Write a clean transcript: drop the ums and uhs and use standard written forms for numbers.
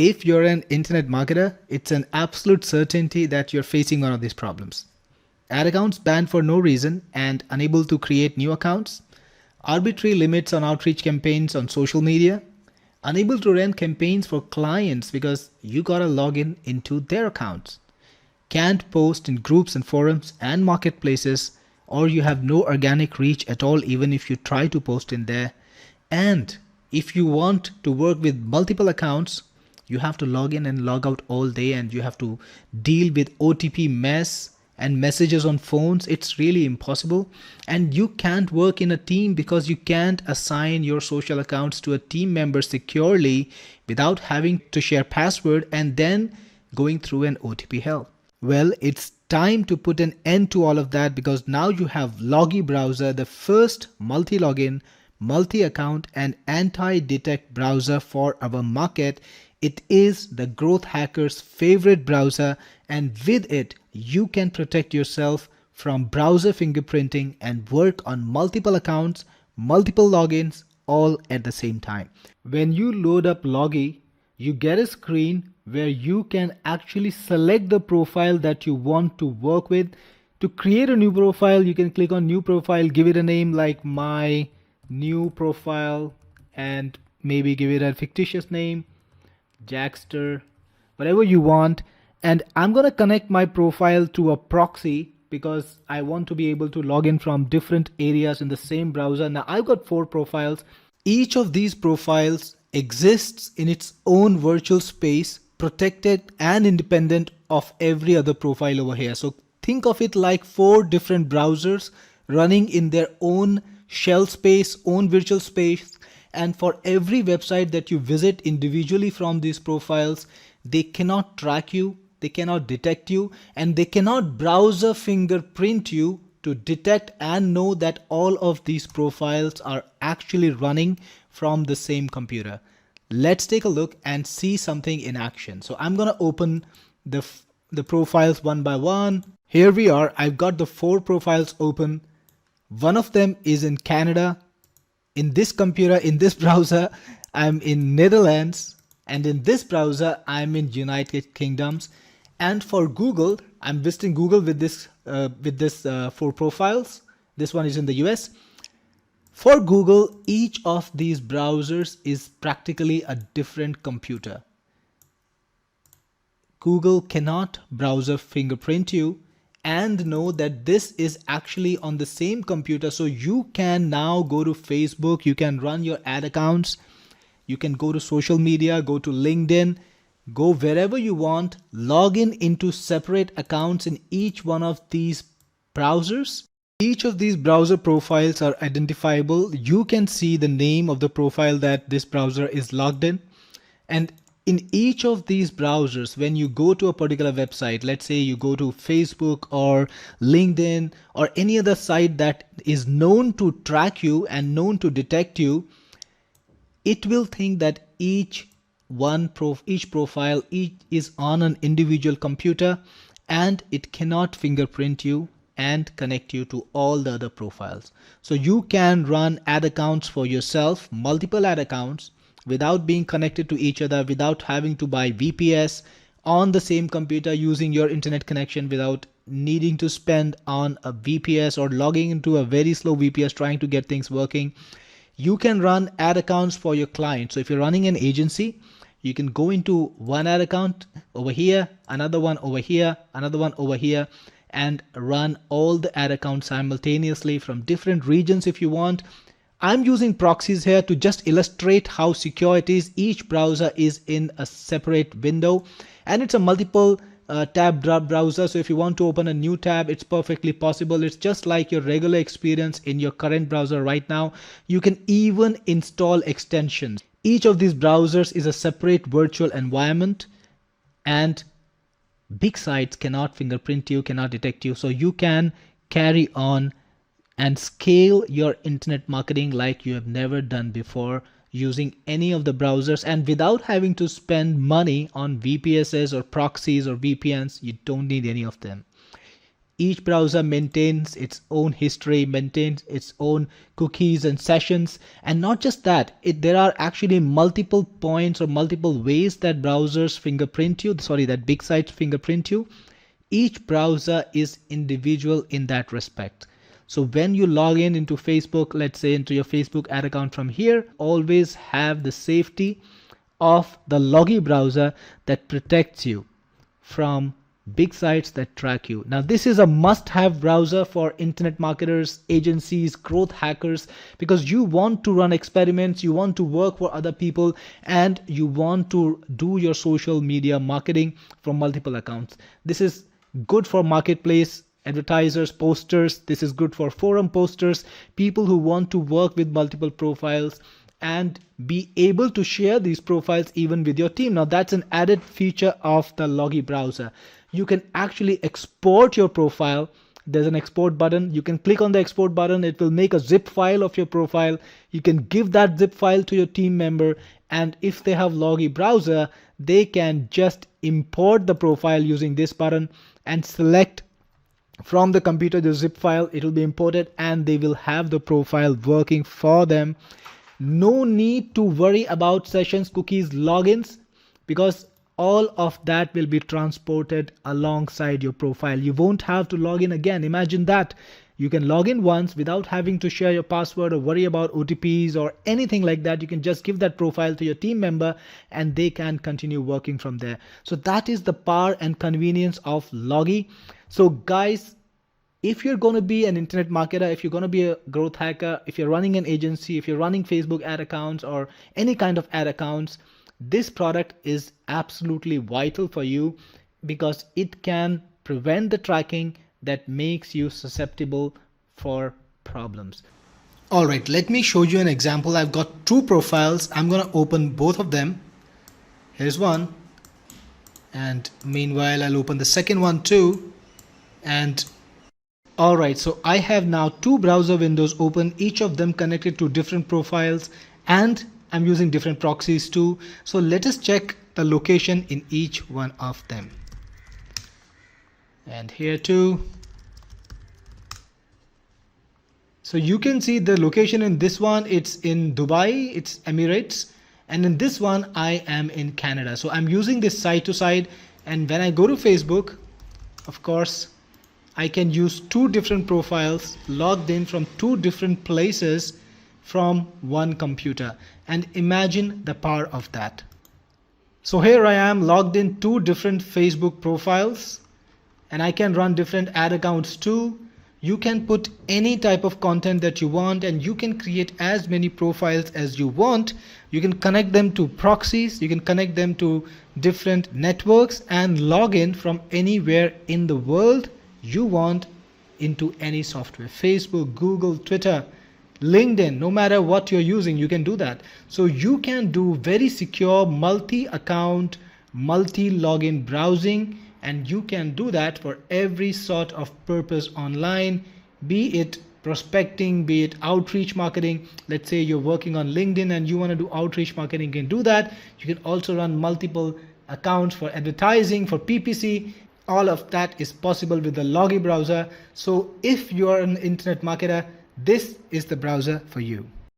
If you're an internet marketer, it's an absolute certainty that you're facing one of these problems. Ad accounts banned for no reason and unable to create new accounts, arbitrary limits on outreach campaigns on social media, unable to run campaigns for clients because you gotta log in into their accounts, can't post in groups and forums and marketplaces, or you have no organic reach at all even if you try to post in there. And if you want to work with multiple accounts, you have to log in and log out all day, and you have to deal with OTP mess and messages on phones. It's really impossible. And you can't work in a team because you can't assign your social accounts to a team member securely without having to share password and then going through an OTP hell. Well, it's time to put an end to all of that, because now you have Logii browser, the first multi-login, multi-account and anti-detect browser for our market. It is the growth hacker's favorite browser, and with it, you can protect yourself from browser fingerprinting and work on multiple accounts, multiple logins, all at the same time. When you load up Logii, you get a screen where you can actually select the profile that you want to work with. To create a new profile, you can click on new profile, give it a name like my new profile, and maybe give it a fictitious name, Jackster, whatever you want. And I'm going to connect my profile to a proxy because I want to be able to log in from different areas in the same browser. Now I've got 4 profiles. Each of these profiles exists in its own virtual space, protected and independent of every other profile over here. So think of it like 4 different browsers running in their own shell space, own virtual space. And for every website that you visit individually from these profiles, they cannot track you, they cannot detect you, and they cannot browser fingerprint you to detect and know that all of these profiles are actually running from the same computer. Let's take a look and see something in action. So I'm going to open the profiles one by one. Here we are. I've got the 4 profiles open. One of them is in Canada. In this computer, in this browser, I'm in Netherlands, and in this browser, I'm in United Kingdoms. And for Google, I'm visiting Google with this 4 profiles. This one is in the US. For Google, each of these browsers is practically a different computer. Google cannot browser fingerprint you and know that this is actually on the same computer. So you can now go to Facebook, you can run your ad accounts, you can go to social media, go to LinkedIn, go wherever you want, log in into separate accounts in each one of these browsers. Each of these browser profiles are identifiable. You can see the name of the profile that this browser is logged in. And in each of these browsers, when you go to a particular website, let's say you go to Facebook or LinkedIn or any other site that is known to track you and known to detect you, it will think that each profile is on an individual computer, and it cannot fingerprint you and connect you to all the other profiles. So you can run ad accounts for yourself, multiple ad accounts, without being connected to each other, without having to buy VPS on the same computer using your internet connection, without needing to spend on a VPS or logging into a very slow VPS trying to get things working. You can run ad accounts for your clients. So if you're running an agency, you can go into one ad account over here, another one over here, another one over here, and run all the ad accounts simultaneously from different regions if you want. I'm using proxies here to just illustrate how secure it is. Each browser is in a separate window, and it's a multiple tab browser. So if you want to open a new tab, it's perfectly possible. It's just like your regular experience in your current browser right now. You can even install extensions. Each of these browsers is a separate virtual environment, and big sites cannot fingerprint you, cannot detect you. So you can carry on and scale your internet marketing like you have never done before using any of the browsers, and without having to spend money on VPSs or proxies or VPNs. You don't need any of them. Each browser maintains its own history, maintains its own cookies and sessions. And not just that, there are actually multiple points or multiple ways that browsers fingerprint you, that big sites fingerprint you. Each browser is individual in that respect. So when you log in into Facebook, let's say into your Facebook ad account from here, always have the safety of the Logii browser that protects you from big sites that track you. Now, this is a must-have browser for internet marketers, agencies, growth hackers, because you want to run experiments, you want to work for other people, and you want to do your social media marketing from multiple accounts. This is good for marketplace advertisers, posters. This is good for forum posters, people who want to work with multiple profiles and be able to share these profiles even with your team. Now, that's an added feature of the Logii browser. You can actually export your profile. There's an export button. You can click on the export button. It will make a zip file of your profile. You can give that zip file to your team member. And if they have Logii browser, they can just import the profile using this button and select from the computer the zip file. It will be imported and they will have the profile working for them. No need to worry about sessions, cookies, logins, because all of that will be transported alongside your profile. You won't have to log in again. Imagine that. You can log in once without having to share your password or worry about OTPs or anything like that. You can just give that profile to your team member and they can continue working from there. So that is the power and convenience of Logii. So guys, if you're going to be an internet marketer, if you're going to be a growth hacker, if you're running an agency, if you're running Facebook ad accounts or any kind of ad accounts, this product is absolutely vital for you because it can prevent the tracking that makes you susceptible for problems. All right, let me show you an example. I've got two profiles. I'm going to open both of them. Here's one. And meanwhile, I'll open the second one too. And all right, so I have now two browser windows open, each of them connected to different profiles, and I'm using different proxies too. So let us check the location in each one of them. And here too. So you can see the location in this one, it's in Dubai, it's Emirates. And in this one, I am in Canada. So I'm using this side to side. And when I go to Facebook, of course, I can use two different profiles logged in from two different places from one computer. And imagine the power of that. So here I am logged in two different Facebook profiles and I can run different ad accounts too. You can put any type of content that you want and you can create as many profiles as you want. You can connect them to proxies, you can connect them to different networks and log in from anywhere in the world you want into any software. Facebook, Google, Twitter, LinkedIn, no matter what you're using, you can do that. So you can do very secure multi-account, multi-login browsing, and you can do that for every sort of purpose online, be it prospecting, be it outreach marketing. Let's say you're working on LinkedIn and you want to do outreach marketing, you can do that. You can also run multiple accounts for advertising, for PPC. All of that is possible with the Logii browser. So if you're an internet marketer, this is the browser for you.